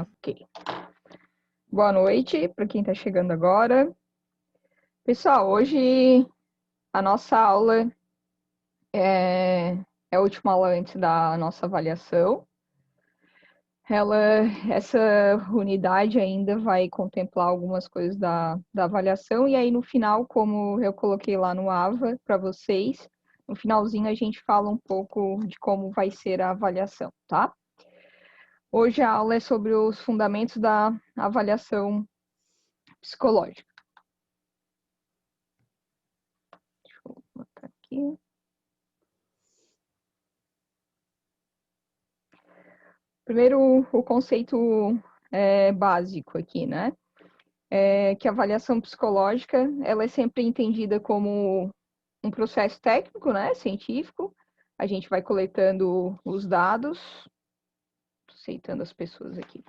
Ok. Boa noite para quem está chegando agora. Pessoal, hoje a nossa aula é a última aula antes da nossa avaliação. Essa unidade ainda vai contemplar algumas coisas da avaliação, e aí no final, como eu coloquei lá no AVA para vocês, no finalzinho a gente fala um pouco de como vai ser a avaliação, tá? Hoje a aula é sobre os fundamentos da avaliação psicológica. Deixa eu botar aqui. Primeiro, o conceito básico aqui, né? Que a avaliação psicológica, ela é sempre entendida como um processo técnico, né? Científico. A gente vai coletando os dados, aceitando as pessoas aqui.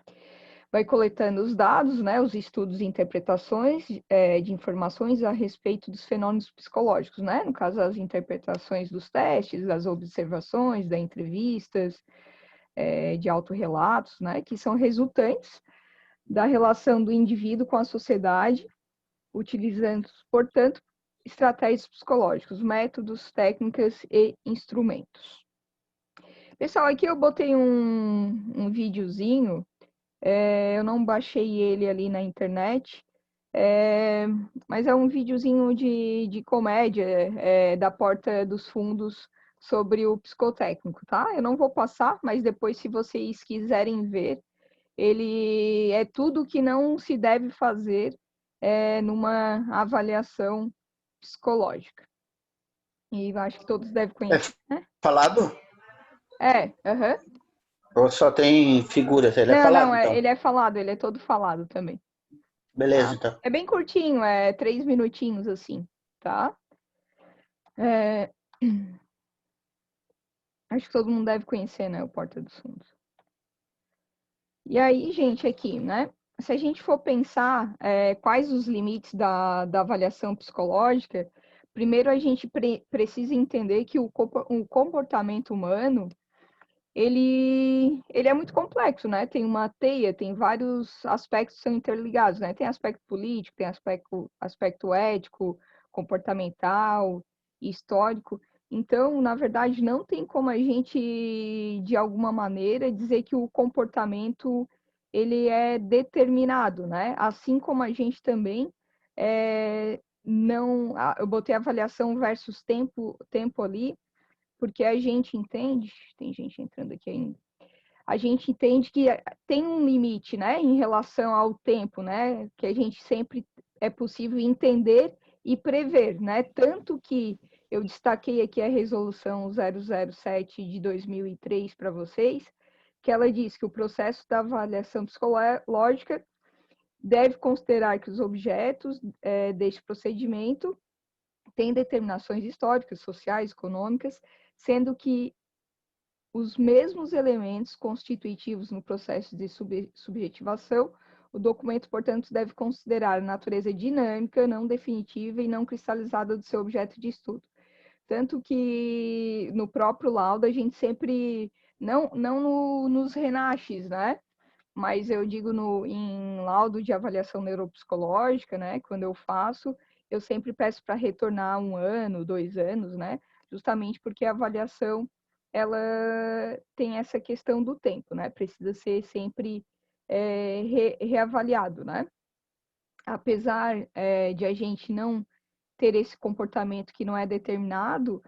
Vai coletando os dados, né? Os estudos e interpretações de informações a respeito dos fenômenos psicológicos, né? No caso, as interpretações dos testes, das observações, das entrevistas, de autorrelatos, né, que são resultantes da relação do indivíduo com a sociedade, utilizando, portanto, estratégias psicológicas, métodos, técnicas e instrumentos. Pessoal, aqui eu botei um videozinho, eu não baixei ele ali na internet, mas é um videozinho de comédia da Porta dos Fundos sobre o psicotécnico, tá? Eu não vou passar, mas depois, se vocês quiserem ver, ele é tudo que não se deve fazer numa avaliação psicológica. E acho que todos devem conhecer, né? Falado? Aham. Ou só tem figuras? Ele é Não, falado, então. ele é falado, ele é todo falado também, Beleza, tá? então. É bem curtinho, 3 minutinhos assim, tá? É... Acho que todo mundo deve conhecer, né, o Porta dos Fundos. E aí, gente, aqui, né? Se a gente for pensar quais os limites da avaliação psicológica, primeiro a gente precisa entender que o comportamento humano, ele é muito complexo, né? Tem uma teia, tem vários aspectos que são interligados, né? Tem aspecto político, tem aspecto ético, comportamental, histórico. Então, na verdade, não tem como a gente, de alguma maneira, dizer que o comportamento ele é determinado, né? Assim como a gente também não... eu botei avaliação versus tempo ali, porque a gente entende, tem gente entrando aqui ainda, a gente entende que tem um limite, né, em relação ao tempo, né, que a gente sempre é possível entender e prever, né, tanto que eu destaquei aqui a resolução 007 de 2003 para vocês, que ela diz que o processo da avaliação psicológica deve considerar que os objetos deste procedimento têm determinações históricas, sociais, econômicas, sendo que os mesmos elementos constitutivos no processo de subjetivação, o documento, portanto, deve considerar a natureza dinâmica, não definitiva e não cristalizada do seu objeto de estudo. Tanto que no próprio laudo a gente sempre, não nos renaches, né? Mas eu digo em laudo de avaliação neuropsicológica, né? Quando eu faço, eu sempre peço para retornar 1 ano, 2 anos, né? Justamente porque a avaliação ela tem essa questão do tempo, né? Precisa ser sempre reavaliado, né? Apesar de a gente não ter esse comportamento que não é determinado,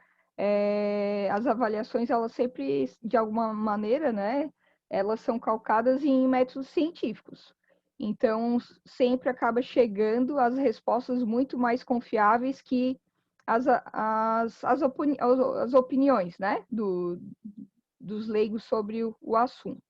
as avaliações, elas sempre, de alguma maneira, né? Elas são calcadas em métodos científicos. Então, sempre acaba chegando às respostas muito mais confiáveis que as opiniões, né, dos leigos sobre o assunto.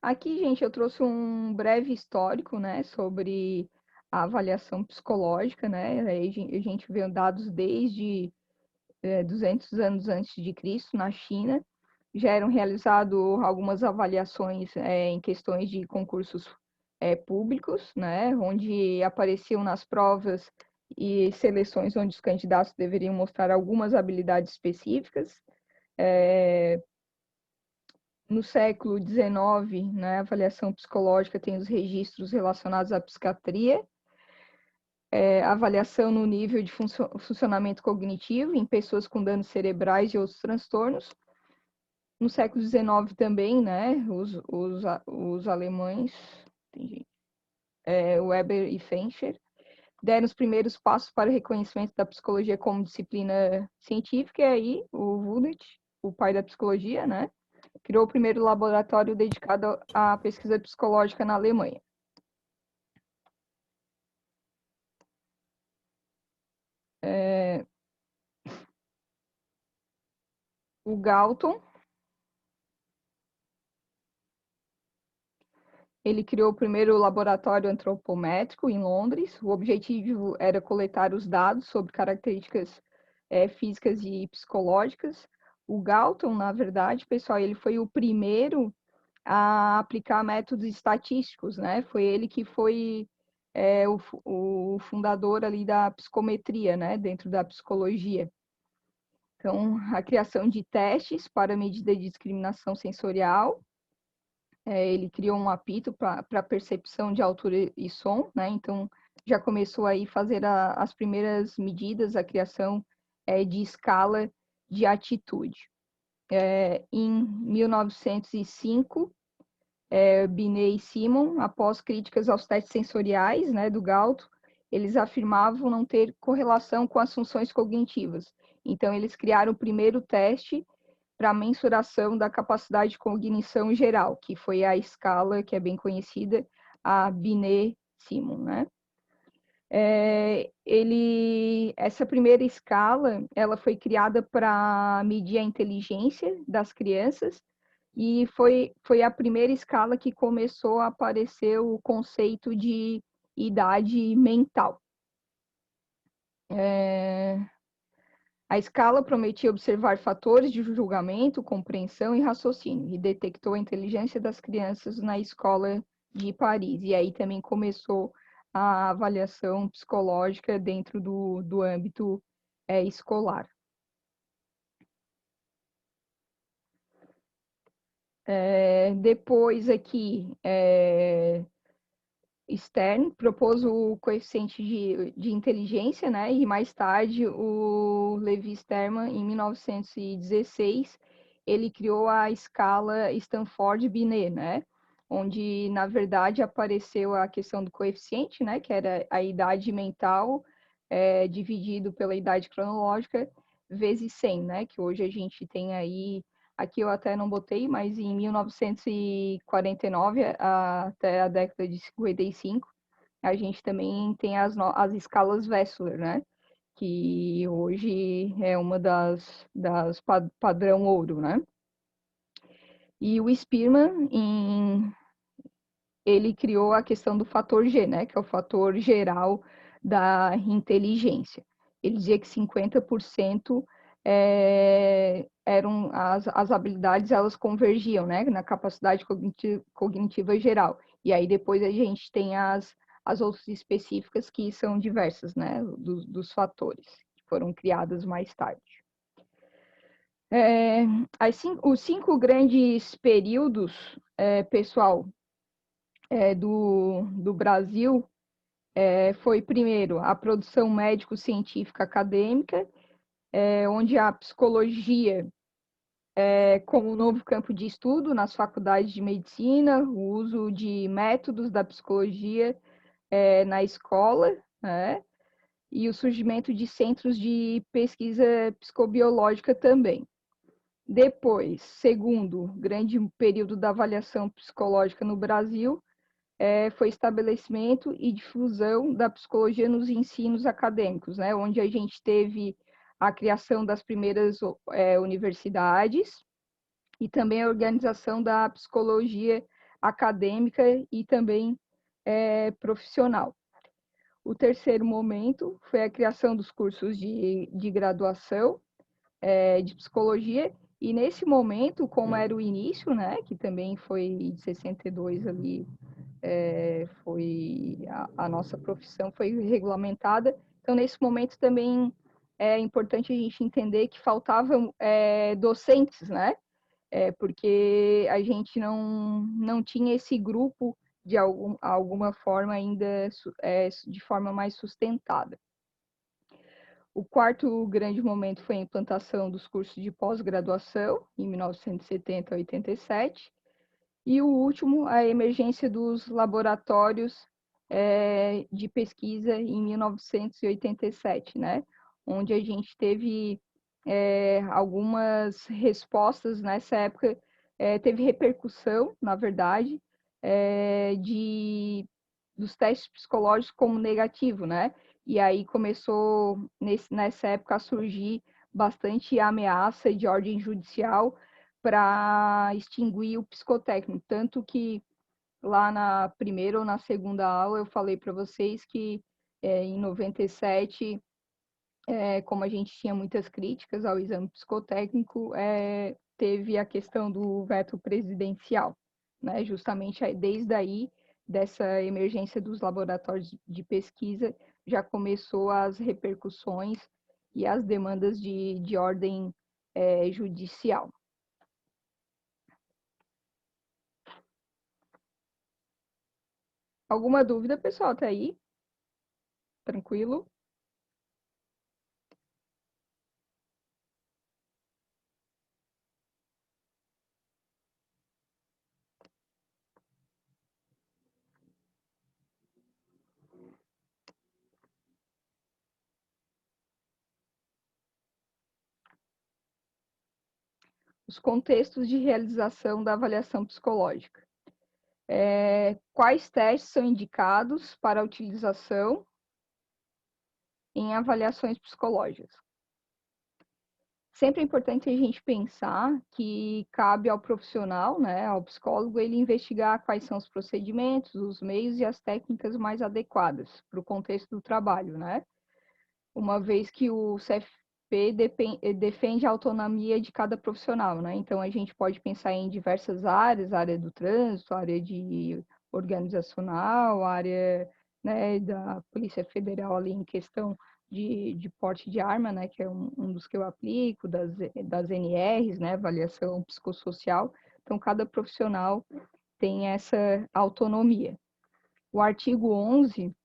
Aqui, gente, eu trouxe um breve histórico, né, sobre a avaliação psicológica, né, a gente vê dados desde 200 anos antes de Cristo, na China, já eram realizadas algumas avaliações em questões de concursos públicos, né, onde apareciam nas provas e seleções onde os candidatos deveriam mostrar algumas habilidades específicas. No século XIX, né, a avaliação psicológica tem os registros relacionados à psiquiatria, avaliação no nível de funcionamento cognitivo em pessoas com danos cerebrais e outros transtornos. No século XIX também, né, os alemães, Weber e Fenscher, deram os primeiros passos para o reconhecimento da psicologia como disciplina científica, e aí o Wundt, o pai da psicologia, né, criou o primeiro laboratório dedicado à pesquisa psicológica na Alemanha. O Galton, ele criou o primeiro laboratório antropométrico em Londres. O objetivo era coletar os dados sobre características físicas e psicológicas. O Galton, na verdade, pessoal, ele foi o primeiro a aplicar métodos estatísticos, né? Foi ele que foi o fundador ali da psicometria, né? Dentro da psicologia. Então, a criação de testes para medida de discriminação sensorial. Ele criou um apito para percepção de altura e som, né? Então, já começou aí a fazer as primeiras medidas, a criação de escala de atitude. Em 1905, Binet e Simon, após críticas aos testes sensoriais, né, do Galton, eles afirmavam não ter correlação com as funções cognitivas. Então, eles criaram o primeiro teste para mensuração da capacidade de cognição geral, que foi a escala que é bem conhecida, a Binet-Simon, né? Essa primeira escala, ela foi criada para medir a inteligência das crianças e foi a primeira escala que começou a aparecer o conceito de idade mental. A escala prometia observar fatores de julgamento, compreensão e raciocínio, e detectou a inteligência das crianças na escola de Paris. E aí também começou a avaliação psicológica dentro do âmbito escolar. Depois aqui, Stern propôs o coeficiente de inteligência, né? E mais tarde o Levi Sterman, em 1916, ele criou a escala Stanford-Binet, né? Onde, na verdade, apareceu a questão do coeficiente, né? Que era a idade mental dividido pela idade cronológica vezes 100, né? Que hoje a gente tem aí. Aqui eu até não botei, mas em 1949 até a década de 55, a gente também tem as escalas Wechsler, né? Que hoje é uma das padrão ouro, né? E o Spearman, ele criou a questão do fator G, né? Que é o fator geral da inteligência. Ele dizia que 50% eram as habilidades, elas convergiam, né, na capacidade cognitiva geral. E aí depois a gente tem as outras específicas que são diversas, né, dos fatores, que foram criadas mais tarde. Os 5 grandes períodos, pessoal, do Brasil, foi primeiro a produção médico-científica acadêmica, onde a psicologia como um novo campo de estudo nas faculdades de medicina, o uso de métodos da psicologia na escola, né? E o surgimento de centros de pesquisa psicobiológica também. Depois, segundo grande período da avaliação psicológica no Brasil, foi estabelecimento e difusão da psicologia nos ensinos acadêmicos, né? Onde a gente teve a criação das primeiras universidades, e também a organização da psicologia acadêmica e também profissional. O terceiro momento foi a criação dos cursos de graduação de psicologia, e nesse momento, como era o início, né, que também foi de 62 ali, foi a nossa profissão foi regulamentada, Então, nesse momento também é importante a gente entender que faltavam docentes, né? Porque a gente não tinha esse grupo de alguma forma ainda de forma mais sustentada. O quarto grande momento foi a implantação dos cursos de pós-graduação, em 1970 a 87, e o último, a emergência dos laboratórios de pesquisa em 1987, né? Onde a gente teve algumas respostas nessa época, teve repercussão, na verdade, dos testes psicológicos como negativo, né? E aí começou, nessa época, a surgir bastante ameaça de ordem judicial para extinguir o psicotécnico. Tanto que lá na primeira ou na segunda aula eu falei para vocês que em 97, como a gente tinha muitas críticas ao exame psicotécnico, teve a questão do veto presidencial, né? Justamente desde aí, dessa emergência dos laboratórios de pesquisa, já começou as repercussões e as demandas de ordem judicial. Alguma dúvida, pessoal? Até aí? Tranquilo? Os contextos de realização da avaliação psicológica. Quais testes são indicados para a utilização em avaliações psicológicas? Sempre é importante a gente pensar que cabe ao profissional, né, ao psicólogo, ele investigar quais são os procedimentos, os meios e as técnicas mais adequadas para o contexto do trabalho, né? Uma vez que o CFP defende a autonomia de cada profissional, né? Então, a gente pode pensar em diversas áreas, área do trânsito, área de organizacional, área, né, da Polícia Federal ali em questão de porte de arma, né, que é um dos que eu aplico, das NRs, né, avaliação psicossocial. Então, cada profissional tem essa autonomia. O artigo 11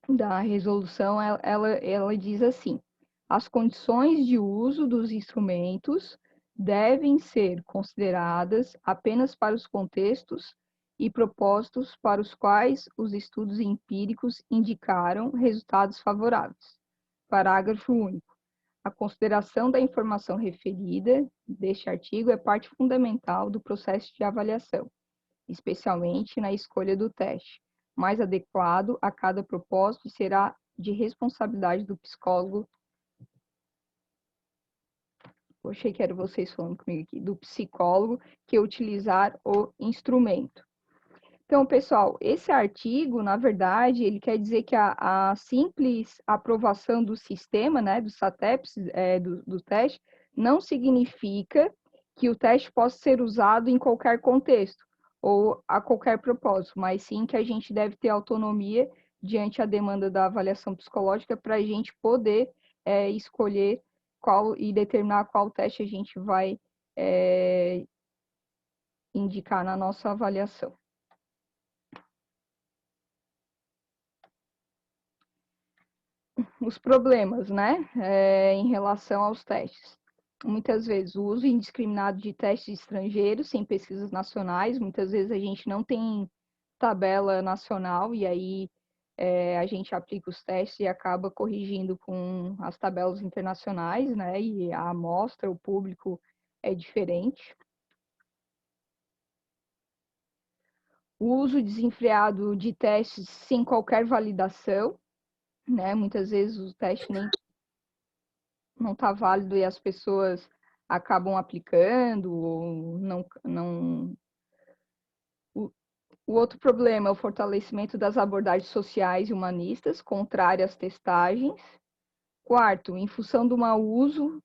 da resolução, ela diz assim: as condições de uso dos instrumentos devem ser consideradas apenas para os contextos e propósitos para os quais os estudos empíricos indicaram resultados favoráveis. Parágrafo único. A consideração da informação referida deste artigo é parte fundamental do processo de avaliação, especialmente na escolha do teste mais adequado a cada propósito e será de responsabilidade do psicólogo. Eu achei que era vocês falando comigo aqui, do psicólogo que utilizar o instrumento. Então, pessoal, esse artigo, na verdade, ele quer dizer que a simples aprovação do sistema, né, do SATEPS, do teste, não significa que o teste possa ser usado em qualquer contexto ou a qualquer propósito, mas sim que a gente deve ter autonomia diante a demanda da avaliação psicológica para a gente poder escolher qual e determinar qual teste a gente vai indicar na nossa avaliação. Os problemas, né, em relação aos testes. Muitas vezes o uso indiscriminado de testes estrangeiros sem pesquisas nacionais, muitas vezes a gente não tem tabela nacional e aí a gente aplica os testes e acaba corrigindo com as tabelas internacionais, né, e a amostra, o público é diferente. O uso desenfreado de testes sem qualquer validação, né, muitas vezes o teste nem não está válido e as pessoas acabam aplicando ou não. O outro problema é o fortalecimento das abordagens sociais e humanistas, contrárias às testagens. Quarto, em função do mau uso,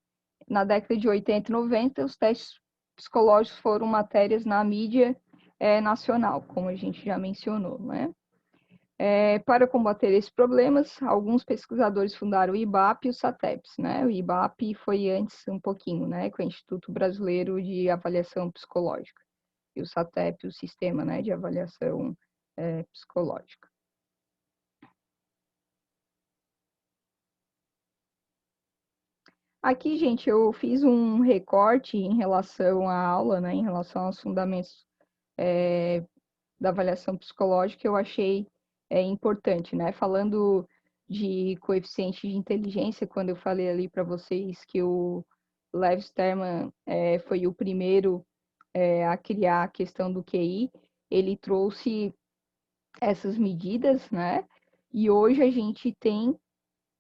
na década de 80 e 90, os testes psicológicos foram matérias na mídia nacional, como a gente já mencionou, né? Para combater esses problemas, alguns pesquisadores fundaram o IBAP e o SATEPS, né? O IBAP foi antes um pouquinho, né? Com o Instituto Brasileiro de Avaliação Psicológica. E o SATEP, o Sistema, né, de Avaliação Psicológica. Aqui, gente, eu fiz um recorte em relação à aula, né? Em relação aos fundamentos da avaliação psicológica, eu achei importante, né? Falando de coeficiente de inteligência, quando eu falei ali para vocês que o Lev Sterman foi o primeiro a criar a questão do QI, ele trouxe essas medidas, né? E hoje a gente tem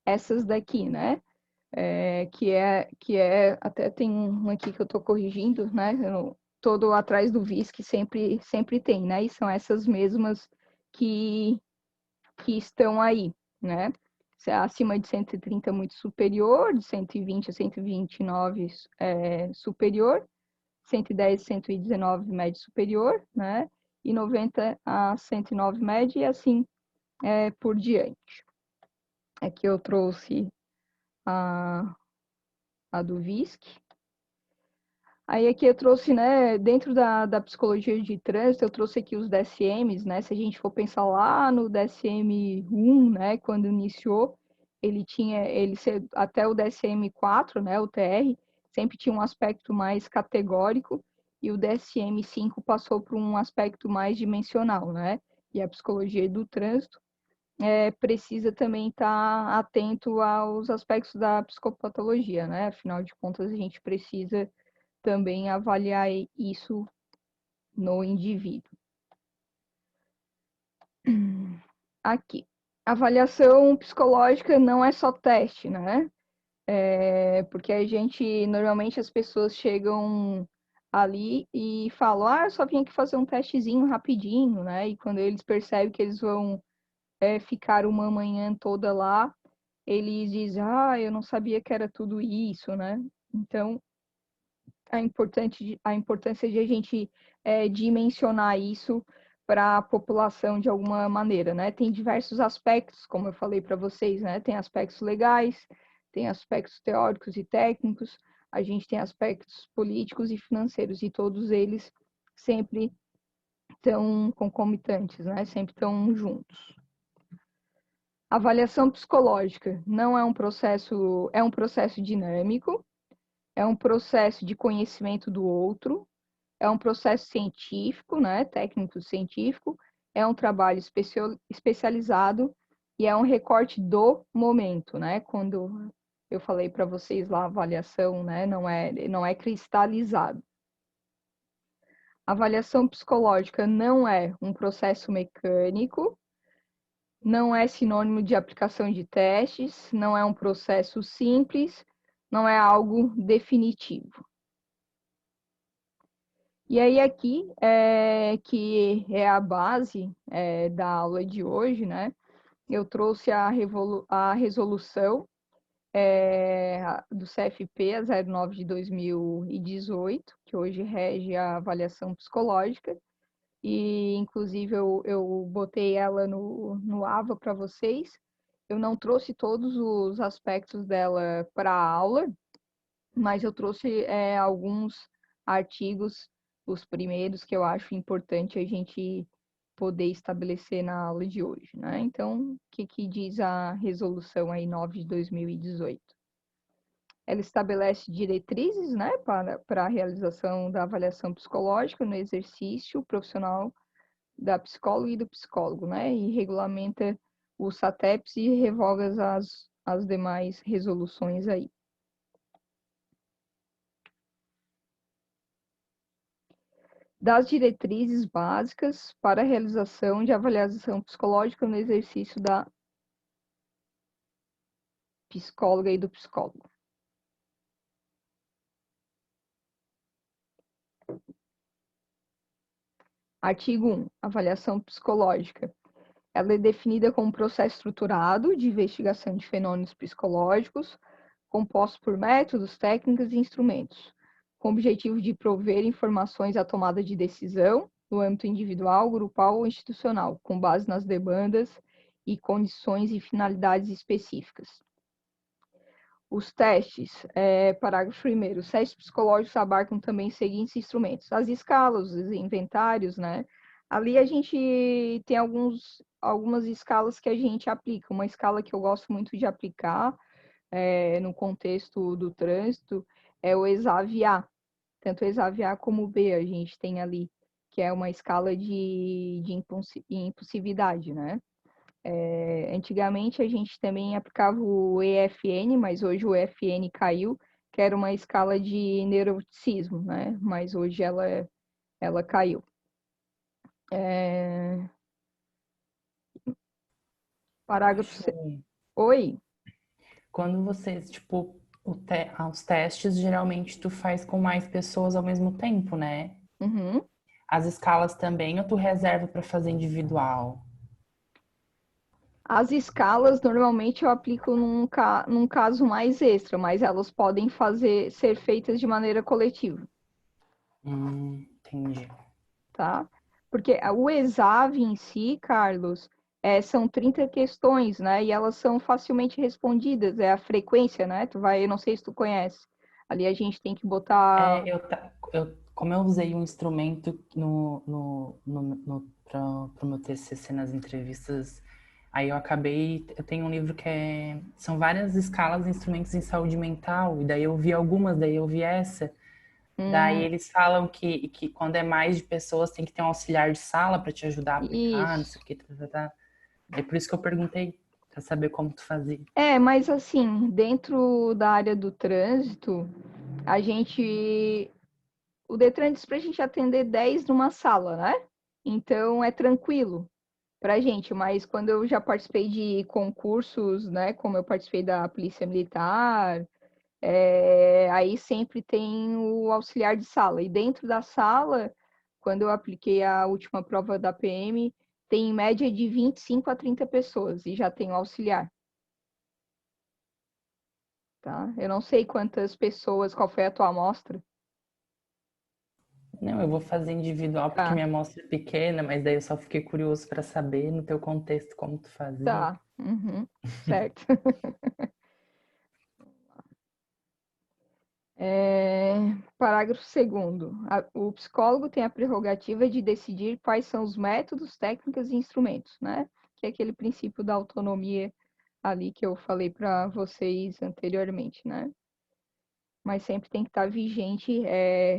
essas daqui, né? Até tem um aqui que eu estou corrigindo, né? Todo atrás do VIS que sempre tem, né? E são essas mesmas que estão aí, né? Acima de 130 muito superior, de 120 a 129 superior, 110 a 119 médio superior, né? E 90 a 109 médio e assim por diante. Aqui eu trouxe a do VISC. Aí aqui eu trouxe, né, dentro da psicologia de trânsito, eu trouxe aqui os DSMs, né, se a gente for pensar lá no DSM-1, né, quando iniciou, até o DSM-4, né, o TR, sempre tinha um aspecto mais categórico, e o DSM-5 passou para um aspecto mais dimensional, né, e a psicologia do trânsito precisa também estar atento aos aspectos da psicopatologia, né, afinal de contas a gente precisa também avaliar isso no indivíduo. Aqui. Avaliação psicológica não é só teste, né? Porque normalmente as pessoas chegam ali e falam, eu só vim aqui fazer um testezinho rapidinho, né? E quando eles percebem que eles vão ficar uma manhã toda lá, eles dizem, eu não sabia que era tudo isso, né? Então, a importância de a gente dimensionar isso para a população de alguma maneira, né? Tem diversos aspectos, como eu falei para vocês, né? Tem aspectos legais, tem aspectos teóricos e técnicos, a gente tem aspectos políticos e financeiros, e todos eles sempre estão concomitantes, né? Sempre estão juntos. Avaliação psicológica não é um processo dinâmico, é um processo de conhecimento do outro, é um processo científico, né, técnico-científico, é um trabalho especializado e é um recorte do momento, né? Quando eu falei para vocês lá, a avaliação, né, não é cristalizado. A avaliação psicológica não é um processo mecânico, não é sinônimo de aplicação de testes, não é um processo simples, não é algo definitivo. E aí aqui, que é a base da aula de hoje, né? Eu trouxe a resolução do CFP, a 09 de 2018, que hoje rege a avaliação psicológica, e inclusive eu botei ela no AVA para vocês. Eu não trouxe todos os aspectos dela para a aula, mas eu trouxe alguns artigos, os primeiros que eu acho importante a gente poder estabelecer na aula de hoje, né? Então, o que diz a resolução aí 9 de 2018? Ela estabelece diretrizes, né, para a realização da avaliação psicológica no exercício profissional da psicóloga e do psicólogo, né? E regulamenta o SATEPS e revoga as demais resoluções aí. Das diretrizes básicas para a realização de avaliação psicológica no exercício da psicóloga e do psicólogo. Artigo 1. Avaliação psicológica. Ela é definida como um processo estruturado de investigação de fenômenos psicológicos, composto por métodos, técnicas e instrumentos, com o objetivo de prover informações à tomada de decisão no âmbito individual, grupal ou institucional, com base nas demandas e condições e finalidades específicas. Os testes, parágrafo 1º, os testes psicológicos abarcam também os seguintes instrumentos: as escalas, os inventários, né? Ali a gente tem algumas escalas que a gente aplica. Uma escala que eu gosto muito de aplicar no contexto do trânsito é o ESAV-A. Tanto o ESAV-A como o B a gente tem ali, que é uma escala de impulsividade, né? Antigamente a gente também aplicava o EFN, mas hoje o EFN caiu, que era uma escala de neuroticismo, né? Mas hoje ela caiu. Parágrafo. Oi? Quando você, tipo, os testes, geralmente tu faz com mais pessoas ao mesmo tempo, né? Uhum. As escalas também, ou tu reserva para fazer individual? As escalas, normalmente eu aplico num caso mais extra, mas elas podem ser feitas de maneira coletiva, Entendi. tá? Porque o ESAV em si, Carlos, são 30 questões, né? E elas são facilmente respondidas, é a frequência, né? Eu não sei se tu conhece. Ali a gente tem que botar. Como eu usei um instrumento para o meu TCC nas entrevistas, aí eu tenho um livro são várias escalas de instrumentos em saúde mental, e daí eu vi algumas, daí eu vi essa. Daí Hum, eles falam que quando é mais de pessoas tem que ter um auxiliar de sala para te ajudar a aplicar, não isso. sei o que, tá. É por isso que eu perguntei, para saber como tu fazia. Mas assim, dentro da área do trânsito, a gente o Detran diz para a gente atender 10 numa sala, né? Então é tranquilo para a gente, mas quando eu já participei de concursos, né? Como eu participei da Polícia Militar, aí sempre tem o auxiliar de sala. E dentro da sala, quando eu apliquei a última prova da PM, tem em média de 25 a 30 pessoas e já tem o auxiliar. Tá? Eu não sei quantas pessoas, qual foi a tua amostra. Não, eu vou fazer individual porque Tá, minha amostra é pequena, mas daí eu só fiquei curioso para saber no teu contexto como tu fazia. tá. Uhum, certo. Parágrafo 2º. O psicólogo tem a prerrogativa de decidir quais são os métodos, técnicas e instrumentos, né? Que é aquele princípio da autonomia ali que eu falei para vocês anteriormente, né? Mas sempre tem que estar vigente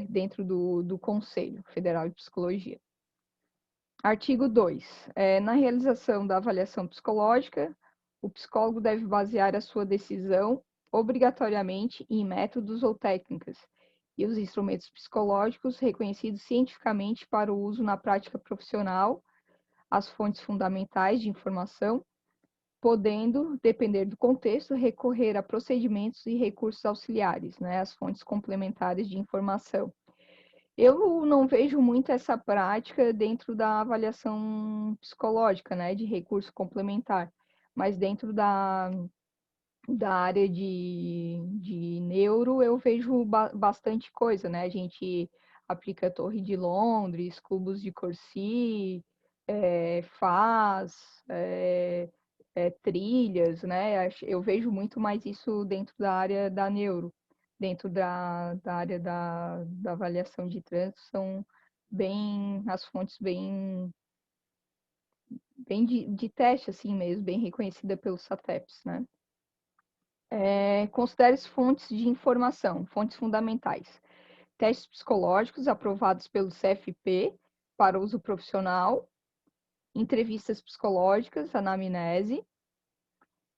dentro do Conselho Federal de Psicologia. Artigo 2. Na realização da avaliação psicológica, o psicólogo deve basear a sua decisão obrigatoriamente em métodos ou técnicas e os instrumentos psicológicos reconhecidos cientificamente para o uso na prática profissional, as fontes fundamentais de informação, podendo, depender do contexto, recorrer a procedimentos e recursos auxiliares, né, as fontes complementares de informação. Eu não vejo muito essa prática dentro da avaliação psicológica, né, de recurso complementar, mas dentro da área de neuro eu vejo bastante coisa, né? A gente aplica a Torre de Londres, cubos de Corsi, faz, trilhas, né? Eu vejo muito mais isso dentro da área da neuro, dentro da área da avaliação de trânsito, são as fontes bem de teste, assim mesmo, bem reconhecida pelos SATEPs, né? Considere fontes de informação, fontes fundamentais. Testes psicológicos aprovados pelo CFP para uso profissional, entrevistas psicológicas, anamnese,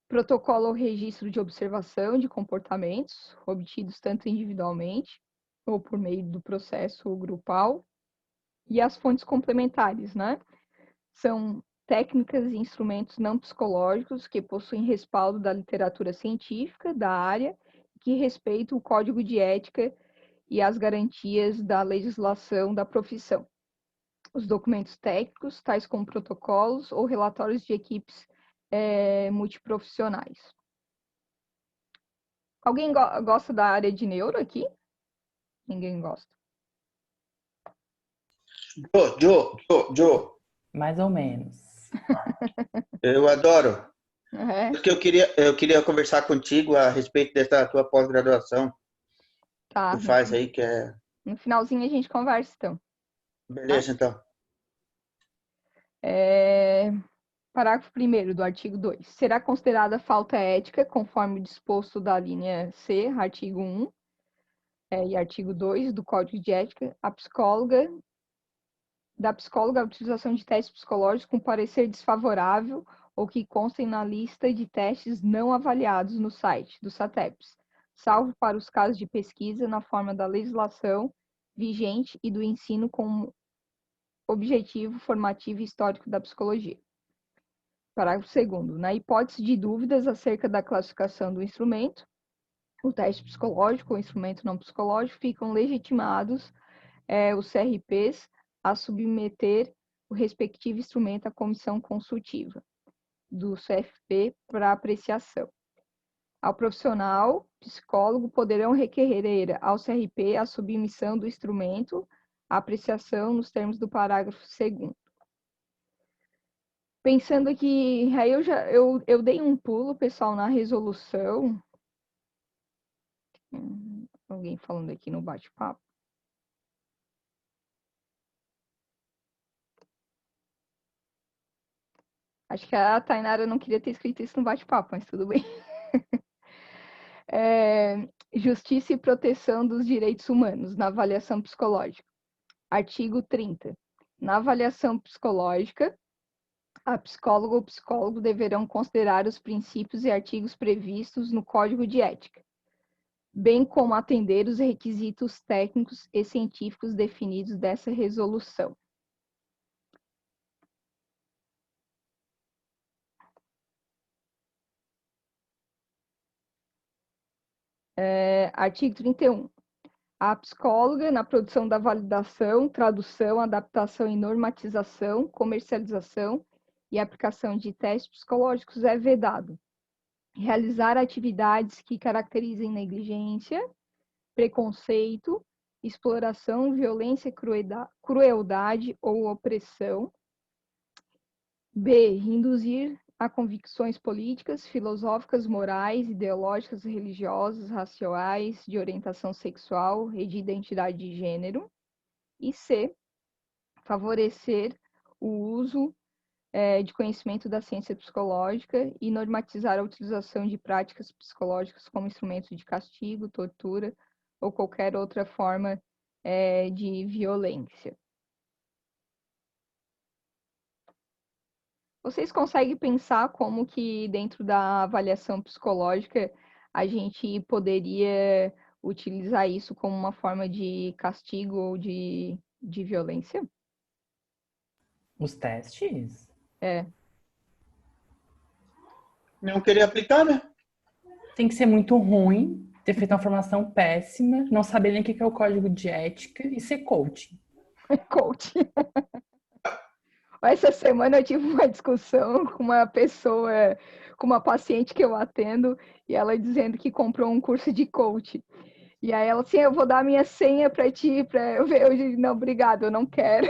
protocolo ou registro de observação de comportamentos, obtidos tanto individualmente ou por meio do processo grupal, e as fontes complementares, né? São técnicas e instrumentos não psicológicos que possuem respaldo da literatura científica da área, que respeitam o código de ética e as garantias da legislação da profissão. Os documentos técnicos, tais como protocolos ou relatórios de equipes multiprofissionais. Alguém gosta da área de neuro aqui? Ninguém gosta. Jô, Mais ou menos. eu adoro. É, Porque eu queria conversar contigo a respeito dessa tua pós-graduação que tá. tu faz aí, que é... No finalzinho a gente conversa, então. Tá? Beleza, então. É, Parágrafo 1º do artigo 2. Será considerada falta ética, conforme disposto da linha C, artigo 1 e artigo 2 do Código de Ética, da psicóloga a utilização de testes psicológicos com parecer desfavorável ou que constem na lista de testes não avaliados no site do SATEPS, salvo para os casos de pesquisa na forma da legislação vigente e do ensino como objetivo formativo e histórico da psicologia. Parágrafo 2º. Na hipótese de dúvidas acerca da classificação do instrumento, o teste psicológico ou instrumento não psicológico, ficam legitimados os CRPs a submeter o respectivo instrumento à comissão consultiva do CFP para apreciação. Ao profissional, psicólogo, poderão requerer ao CRP a submissão do instrumento à apreciação nos termos do parágrafo 2º. Pensando aqui, aí eu dei um pulo, pessoal, na resolução. Alguém falando aqui no bate-papo. Acho que a Tainara não queria ter escrito isso no bate-papo, mas tudo bem. Justiça e proteção dos direitos humanos na avaliação psicológica. Artigo 30. Na avaliação psicológica, a psicóloga ou psicólogo deverão considerar os princípios e artigos previstos no Código de Ética, bem como atender os requisitos técnicos e científicos definidos dessa resolução. Artigo 31. A psicóloga, na produção da validação, tradução, adaptação e normatização, comercialização e aplicação de testes psicológicos é vedado realizar atividades que caracterizem negligência, preconceito, exploração, violência, crueldade ou opressão. B. Induzir a convicções políticas, filosóficas, morais, ideológicas, religiosas, raciais, de orientação sexual e de identidade de gênero. E C. Favorecer o uso de conhecimento da ciência psicológica e normatizar a utilização de práticas psicológicas como instrumento de castigo, tortura ou qualquer outra forma de violência. Vocês conseguem pensar como que dentro da avaliação psicológica a gente poderia utilizar isso como uma forma de castigo ou de violência? Os testes? É. Não queria aplicar, né? Tem que ser muito ruim, ter feito uma formação péssima, não saber nem o que é o código de ética e ser coach. Coach. Essa semana eu tive uma discussão com uma pessoa, com uma paciente que eu atendo, e ela dizendo que comprou um curso de coach. E aí ela assim, eu vou dar a minha senha para ti, para eu ver. Eu disse, não, obrigado, eu não quero.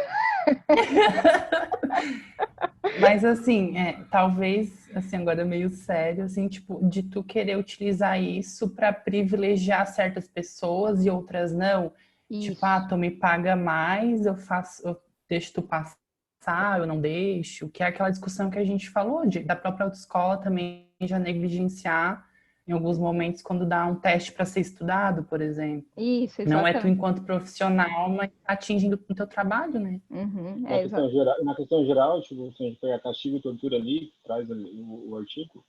Mas assim, talvez, assim, agora meio sério, assim, tipo, de tu querer utilizar isso para privilegiar certas pessoas e outras não. Isso. Tipo, tu me paga mais, eu deixo tu passar, eu não deixo, que é aquela discussão que a gente falou, da própria autoescola também já negligenciar em alguns momentos quando dá um teste para ser estudado, por exemplo. Isso, Não é tu exatamente. enquanto profissional, mas atingindo o teu trabalho, né? Uhum, Na questão geral, tipo, se a gente pegar castigo e tortura ali, que traz ali o artigo,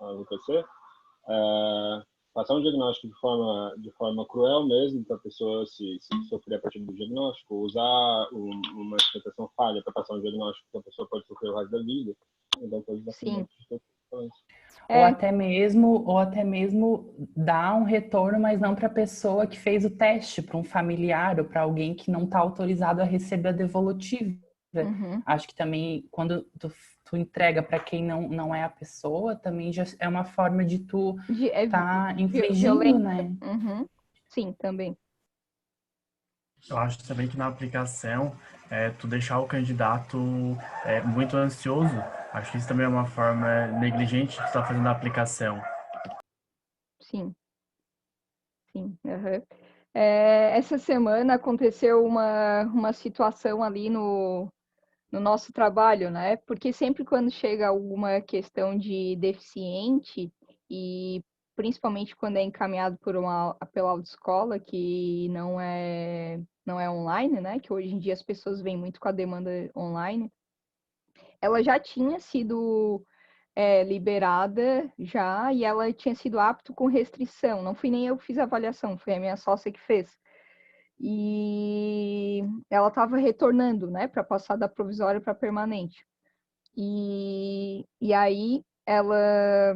a UPC, passar um diagnóstico de forma cruel mesmo, para a pessoa se sofrer a partir do diagnóstico, usar uma interpretação falha para passar um diagnóstico que a pessoa pode sofrer o resto da vida. Então, pode dar sim. Ou até mesmo dar um retorno, mas não para a pessoa que fez o teste, para um familiar ou para alguém que não está autorizado a receber a devolutiva. Uhum. Acho que também, quando tu entrega para quem não é a pessoa, também já é uma forma de tu tá infligindo, violência. né? Uhum. Sim, também. Eu acho também que na aplicação, tu deixar o candidato muito ansioso, acho que isso também é uma forma negligente de estar fazendo a aplicação. Sim, sim. Aham. Essa semana aconteceu uma situação ali no nosso trabalho, né? Porque sempre quando chega alguma questão de deficiente, e principalmente quando é encaminhado pela autoescola, que não é online, né? Que hoje em dia as pessoas vêm muito com a demanda online, ela já tinha sido liberada já, e ela tinha sido apto com restrição. Não fui nem eu que fiz a avaliação, foi a minha sócia que fez. E ela estava retornando, né, para passar da provisória para permanente. E aí ela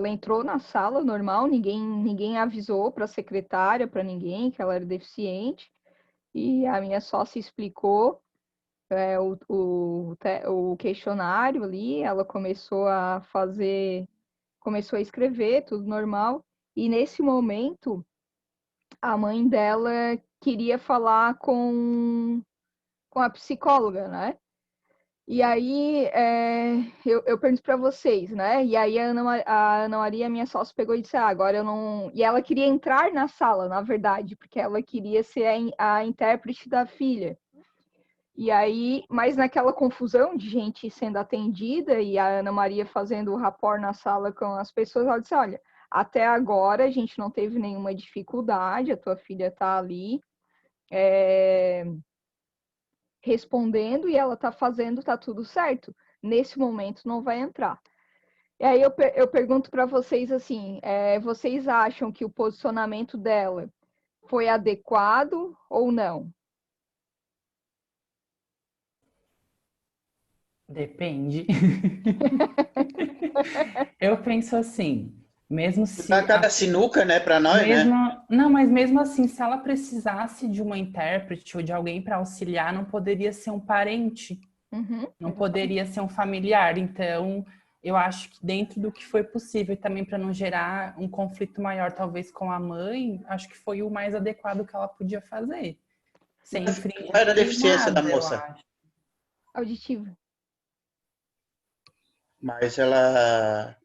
entrou na sala normal, ninguém avisou para a secretária, para ninguém que ela era deficiente, e a minha sócia explicou o questionário ali, ela começou a escrever, tudo normal, e nesse momento a mãe dela queria falar com a psicóloga, né? E aí eu pergunto para vocês, né? E aí a Ana Maria, minha sócia, pegou e disse: agora eu não. E ela queria entrar na sala, na verdade, porque ela queria ser a intérprete da filha. E aí, mas naquela confusão de gente sendo atendida e a Ana Maria fazendo o rapport na sala com as pessoas, ela disse: olha, até agora a gente não teve nenhuma dificuldade, a tua filha está ali respondendo e ela está fazendo, está tudo certo. Nesse momento não vai entrar. E aí eu pergunto para vocês assim, vocês acham que o posicionamento dela foi adequado ou não? Depende. Eu penso assim, mesmo Tá se cada sinuca, né, para nós, mesmo, né? não, mas mesmo assim, se ela precisasse de uma intérprete ou de alguém para auxiliar, não poderia ser um parente, Uhum, não exatamente. poderia ser um familiar. Então, eu acho que dentro do que foi possível, e também para não gerar um conflito maior, talvez com a mãe, acho que foi o mais adequado que ela podia fazer, sem Mas qual era a infringir deficiência da nada, eu moça? acho. Auditivo. Mas ela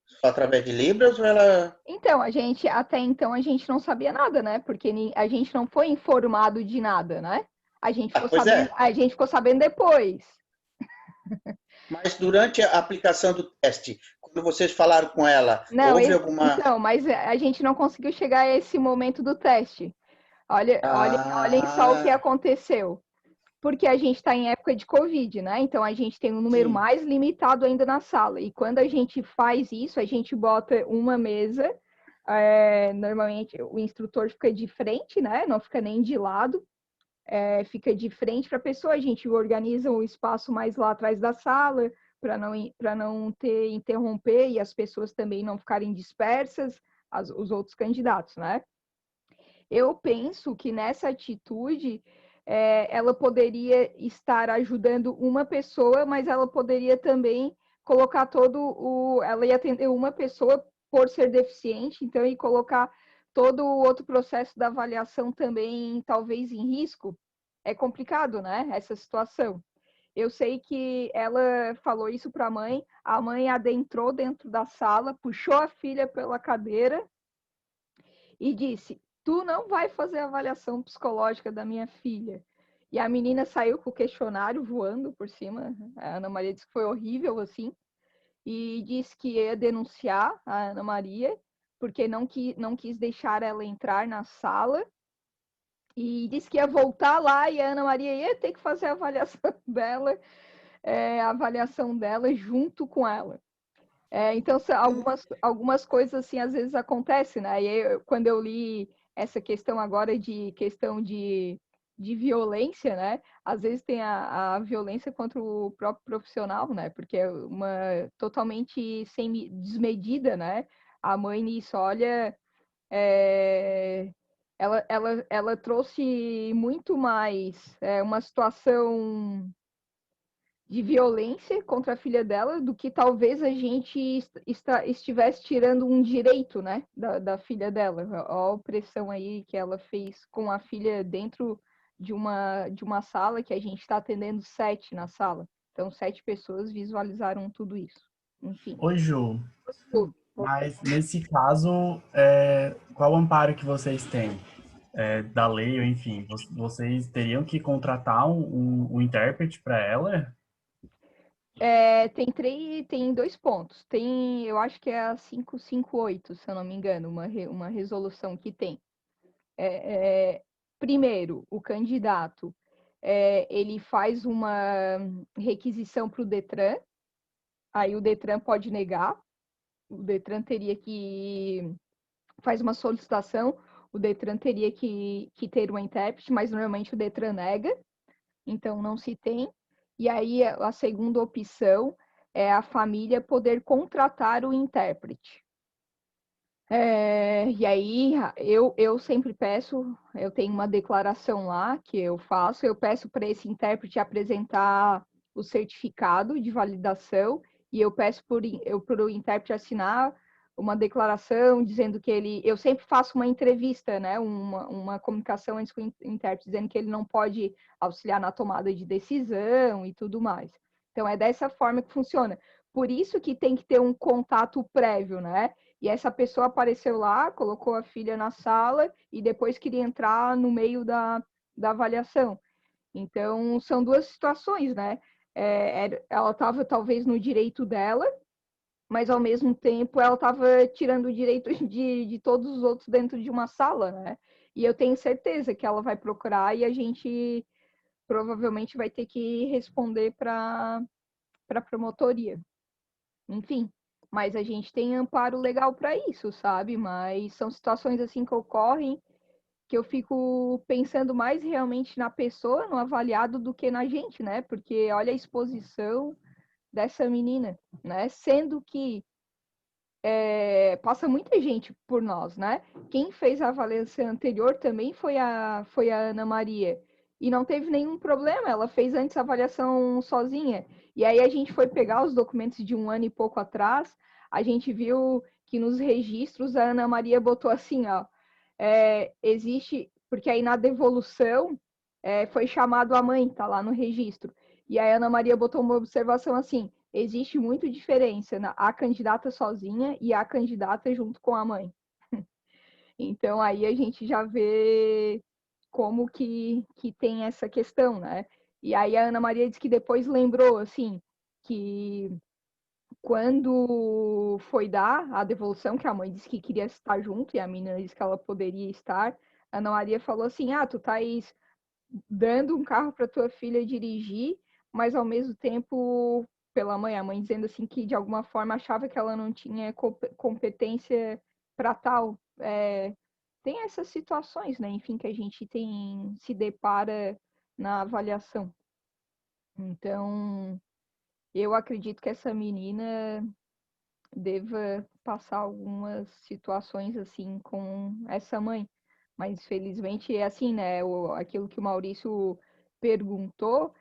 só através de Libras ou ela... Então, até então, a gente não sabia nada, né? Porque a gente não foi informado de nada, né? Ah, pois é. A gente ficou sabendo depois. Mas durante a aplicação do teste, quando vocês falaram com ela, Não, houve alguma... então, mas a gente não conseguiu chegar a esse momento do teste. Olhem só o que Ah, aconteceu. Porque a gente está em época de Covid, né? Então a gente tem um número sim. mais limitado ainda na sala. E quando a gente faz isso, a gente bota uma mesa. Normalmente o instrutor fica de frente, né? Não fica nem de lado, fica de frente para a pessoa. A gente organiza o espaço mais lá atrás da sala para não ter interromper e as pessoas também não ficarem dispersas, os outros candidatos, né? Eu penso que nessa atitude ela poderia estar ajudando uma pessoa, mas ela poderia também colocar ela ia atender uma pessoa por ser deficiente, então, e colocar todo o outro processo da avaliação também, talvez, em risco. É complicado, né, essa situação. Eu sei que ela falou isso para a mãe adentrou dentro da sala, puxou a filha pela cadeira e disse: tu não vai fazer a avaliação psicológica da minha filha. E a menina saiu com o questionário voando por cima. A Ana Maria disse que foi horrível, assim, e disse que ia denunciar a Ana Maria, porque não quis deixar ela entrar na sala, e disse que ia voltar lá e a Ana Maria ia ter que fazer a avaliação dela, junto com ela. Então, algumas coisas assim às vezes acontecem, né? Quando eu li essa questão agora de violência, né? Às vezes tem a violência contra o próprio profissional, né? Porque é uma totalmente desmedida, né? A mãe nisso, olha, ela trouxe muito mais uma situação de violência contra a filha dela do que talvez a gente estivesse tirando um direito, né, da filha dela. A opressão aí que ela fez com a filha dentro de uma sala, que a gente está atendendo 7 na sala. Então, 7 pessoas visualizaram tudo isso. Enfim. Oi, Ju. Mas nesse caso, qual o amparo que vocês têm? Da lei, ou enfim, vocês teriam que contratar um intérprete para ela? Tem 2 pontos. Eu acho que é a 558, se eu não me engano, uma resolução que tem. Primeiro, o candidato ele faz uma requisição para o Detran, aí o Detran pode negar, o Detran teria que faz uma solicitação, o Detran teria que ter um intérprete, mas normalmente o Detran nega, então não se tem. E aí a segunda opção é a família poder contratar o intérprete. E aí eu sempre peço, eu tenho uma declaração lá que eu faço, eu peço para esse intérprete apresentar o certificado de validação e eu peço para o intérprete assinar uma declaração dizendo que eu sempre faço uma entrevista, né, uma comunicação antes com o intérprete, dizendo que ele não pode auxiliar na tomada de decisão e tudo mais. Então é dessa forma que funciona. Por isso que tem que ter um contato prévio, né? E essa pessoa apareceu lá, colocou a filha na sala e depois queria entrar no meio da avaliação. Então, são 2 situações, né? Ela estava talvez no direito dela, mas ao mesmo tempo ela estava tirando o direito de todos os outros dentro de uma sala, né? E eu tenho certeza que ela vai procurar e a gente provavelmente vai ter que responder para a promotoria. Enfim, mas a gente tem amparo legal para isso, sabe? Mas são situações assim que ocorrem que eu fico pensando mais realmente na pessoa, no avaliado, do que na gente, né? Porque olha a exposição dessa menina, né? Sendo que passa muita gente por nós, né? Quem fez a avaliação anterior também foi a Ana Maria. E não teve nenhum problema, ela fez antes a avaliação sozinha. E aí a gente foi pegar os documentos de 1 ano e pouco atrás, a gente viu que nos registros a Ana Maria botou assim, ó, existe, porque aí na devolução foi chamado a mãe, tá lá no registro. E aí a Ana Maria botou uma observação assim, existe muita diferença a candidata sozinha e a candidata junto com a mãe. Então, aí a gente já vê como que tem essa questão, né? E aí a Ana Maria disse que depois lembrou, assim, que quando foi dar a devolução, que a mãe disse que queria estar junto e a menina disse que ela poderia estar, a Ana Maria falou assim, tu estás dando um carro para tua filha dirigir, mas ao mesmo tempo pela mãe, a mãe dizendo assim que de alguma forma achava que ela não tinha competência para tal. Tem essas situações, né? Enfim, que a gente se depara na avaliação. Então, eu acredito que essa menina deva passar algumas situações assim com essa mãe. Mas felizmente é assim, né? Aquilo que o Maurício perguntou,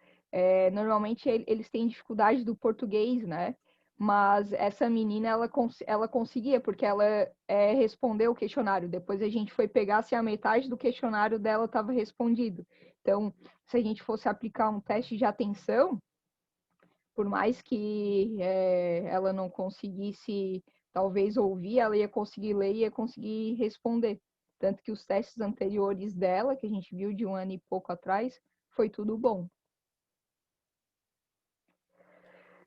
normalmente eles têm dificuldade do português, né? Mas essa menina, ela conseguia, porque ela respondeu o questionário. Depois a gente foi pegar se a metade do questionário dela estava respondido. Então, se a gente fosse aplicar um teste de atenção, por mais que ela não conseguisse, talvez, ouvir, ela ia conseguir ler e ia conseguir responder. Tanto que os testes anteriores dela, que a gente viu de 1 ano e pouco atrás, foi tudo bom.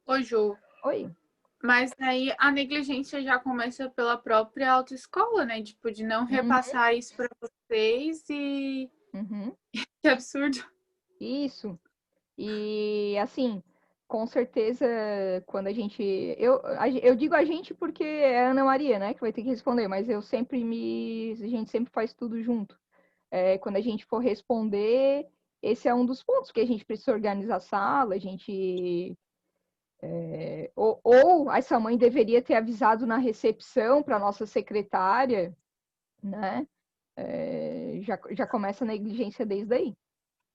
Ô, Ju, Oi. mas aí a negligência já começa pela própria autoescola, né? Tipo, de não repassar isso para vocês e... Que absurdo. Isso. E, assim, com certeza, quando a gente... Eu digo a gente porque é a Ana Maria, né, que vai ter que responder, mas a gente sempre faz tudo junto. Quando a gente for responder, esse é um dos pontos que a gente precisa organizar a sala, a gente... ou essa mãe deveria ter avisado na recepção para nossa secretária, né? Já começa a negligência desde aí.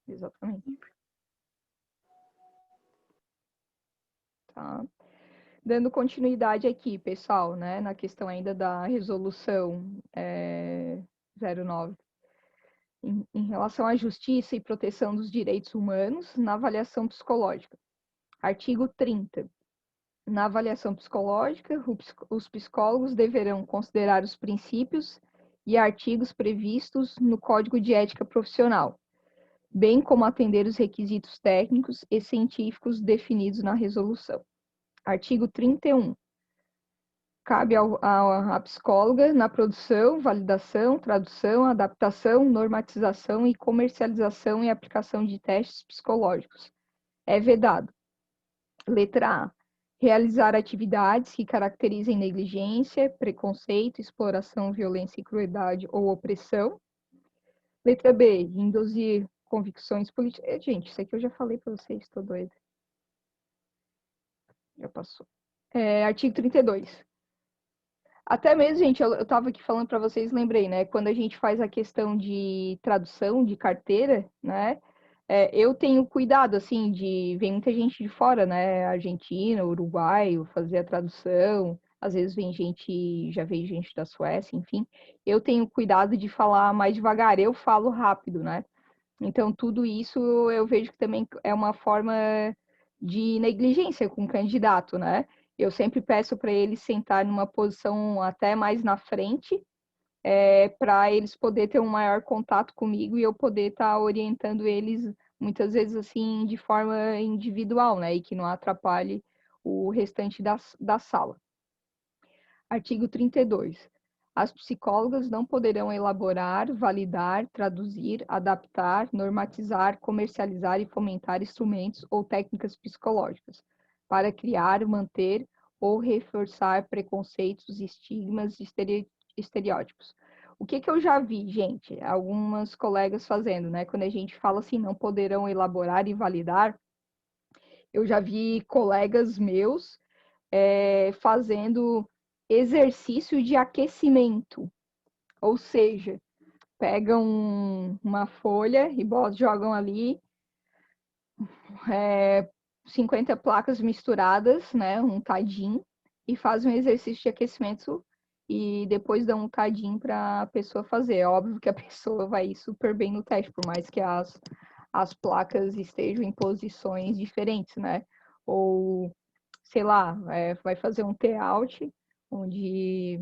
Exatamente. tá? Dando continuidade aqui, pessoal, né, na questão ainda da resolução 09. Em relação à justiça e proteção dos direitos humanos na avaliação psicológica. Artigo 30. Na avaliação psicológica, os psicólogos deverão considerar os princípios e artigos previstos no Código de Ética Profissional, bem como atender os requisitos técnicos e científicos definidos na resolução. Artigo 31. Cabe à psicóloga na produção, validação, tradução, adaptação, normatização e comercialização e aplicação de testes psicológicos. É vedado. Letra A. Realizar atividades que caracterizem negligência, preconceito, exploração, violência e crueldade ou opressão. Letra B. Induzir convicções políticas. Gente, isso aqui eu já falei para vocês, estou doida. Já passou. Artigo 32. Até mesmo, gente, eu estava aqui falando para vocês, lembrei, né? Quando a gente faz a questão de tradução de carteira, né? Eu tenho cuidado, assim, vem muita gente de fora, né? Argentina, Uruguai, fazer a tradução. Às vezes já veio gente da Suécia, enfim. Eu tenho cuidado de falar mais devagar. Eu falo rápido, né? Então, tudo isso eu vejo que também é uma forma de negligência com o candidato, né? Eu sempre peço para eles sentar numa posição até mais na frente, para eles poderem ter um maior contato comigo e eu poder estar orientando eles, muitas vezes assim, de forma individual, né? E que não atrapalhe o restante da sala. Artigo 32. As psicólogas não poderão elaborar, validar, traduzir, adaptar, normatizar, comercializar e fomentar instrumentos ou técnicas psicológicas para criar, manter ou reforçar preconceitos, estigmas e estereótipos. O que eu já vi, gente, algumas colegas fazendo, né? Quando a gente fala assim, não poderão elaborar e validar, eu já vi colegas meus fazendo exercício de aquecimento, ou seja, pegam uma folha e jogam ali 50 placas misturadas, né, untadinho, e fazem um exercício de aquecimento e depois dão um untadinho para a pessoa fazer. É óbvio que a pessoa vai ir super bem no teste, por mais que as placas estejam em posições diferentes, né? Ou, sei lá, vai fazer um T-out, onde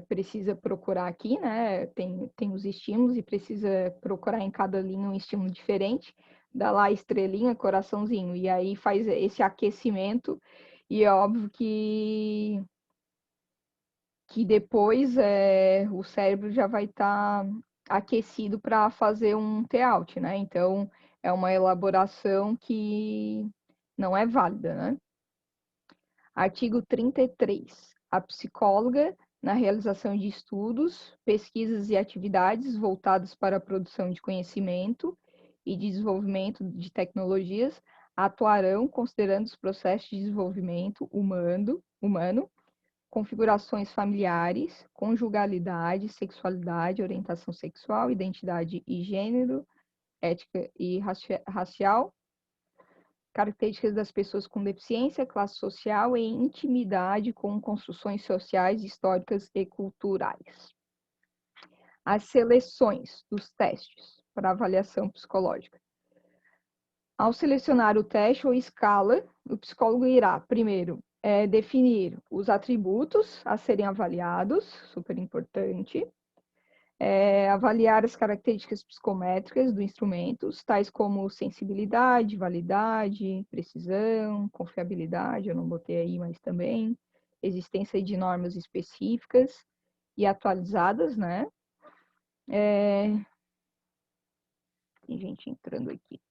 precisa procurar aqui, né? Tem os estímulos e precisa procurar em cada linha um estímulo diferente. Dá lá estrelinha, coraçãozinho. E aí faz esse aquecimento. E é óbvio que depois o cérebro já vai estar aquecido para fazer um T-out, né? Então, é uma elaboração que não é válida, né? Artigo 33. A psicóloga, na realização de estudos, pesquisas e atividades voltadas para a produção de conhecimento e de desenvolvimento de tecnologias, atuarão considerando os processos de desenvolvimento humano, configurações familiares, conjugalidade, sexualidade, orientação sexual, identidade e gênero, ética e racial, características das pessoas com deficiência, classe social e intimidade com construções sociais, históricas e culturais. As seleções dos testes para avaliação psicológica. Ao selecionar o teste ou escala, o psicólogo irá, primeiro, definir os atributos a serem avaliados, super importante, avaliar as características psicométricas do instrumento, tais como sensibilidade, validade, precisão, confiabilidade, eu não botei aí, mas também, existência de normas específicas e atualizadas, né? Tem gente entrando aqui.